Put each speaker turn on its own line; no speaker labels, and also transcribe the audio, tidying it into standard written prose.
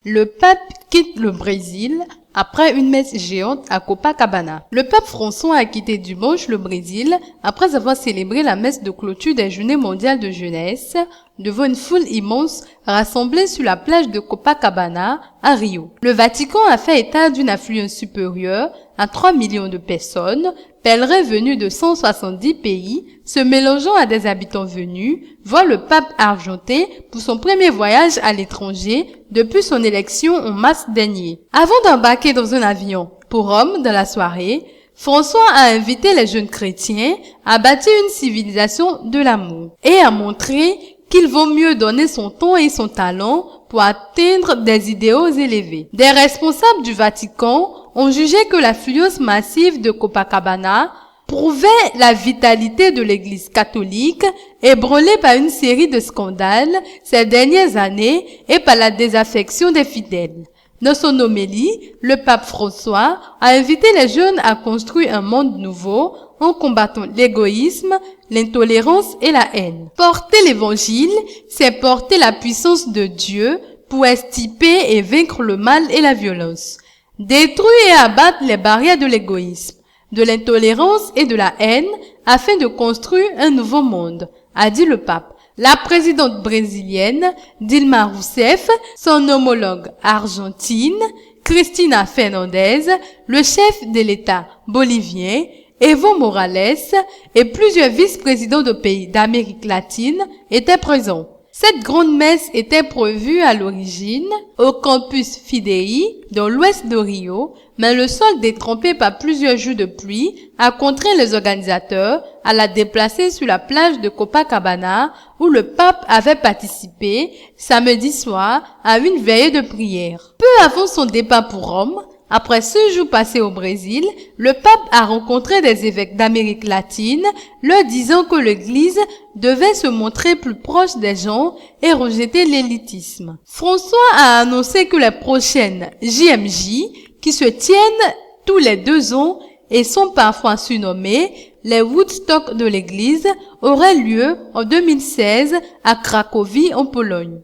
Le pape quitte le Brésil après une messe géante à Copacabana. Le pape François a quitté dimanche le Brésil après avoir célébré la messe de clôture des Journées mondiales de jeunesse devant une foule immense rassemblée sur la plage de Copacabana à Rio. Le Vatican a fait état d'une affluence supérieure à 3 millions de personnes, pèlerins venus de 170 pays, se mélangeant à des habitants venus voir le pape argentin pour son premier voyage à l'étranger depuis son élection en mars dernier. Avant d'embarquer dans un avion pour Rome dans la soirée, François a invité les jeunes chrétiens à bâtir une civilisation de l'amour et à montrer qu'il vaut mieux donner son temps et son talent pour atteindre des idéaux élevés. Des responsables du Vatican ont jugé que l'affluence massive de Copacabana prouvait la vitalité de l'Église catholique, ébranlée par une série de scandales ces dernières années et par la désaffection des fidèles. Dans son homélie, le pape François a invité les jeunes à construire un monde nouveau en combattant l'égoïsme, l'intolérance et la haine. Porter l'évangile, c'est porter la puissance de Dieu pour extirper et vaincre le mal et la violence. Détruire et abattre les barrières de l'égoïsme, de l'intolérance et de la haine afin de construire un nouveau monde, a dit le pape. La présidente brésilienne Dilma Rousseff, son homologue argentine Cristina Fernandez, le chef de l'État bolivien Evo Morales et plusieurs vice-présidents de pays d'Amérique latine étaient présents. Cette grande messe était prévue à l'origine au campus Fidei, dans l'ouest de Rio, mais le sol détrempé par plusieurs jours de pluie a contraint les organisateurs à la déplacer sur la plage de Copacabana où le pape avait participé samedi soir à une veillée de prière. Peu avant son départ pour Rome, après 6 jours passés au Brésil, le pape a rencontré des évêques d'Amérique latine, leur disant que l'Église devait se montrer plus proche des gens et rejeter l'élitisme. François a annoncé que les prochaines JMJ, qui se tiennent tous les 2 ans et sont parfois surnommées les Woodstock de l'Église, auraient lieu en 2016 à Cracovie en Pologne.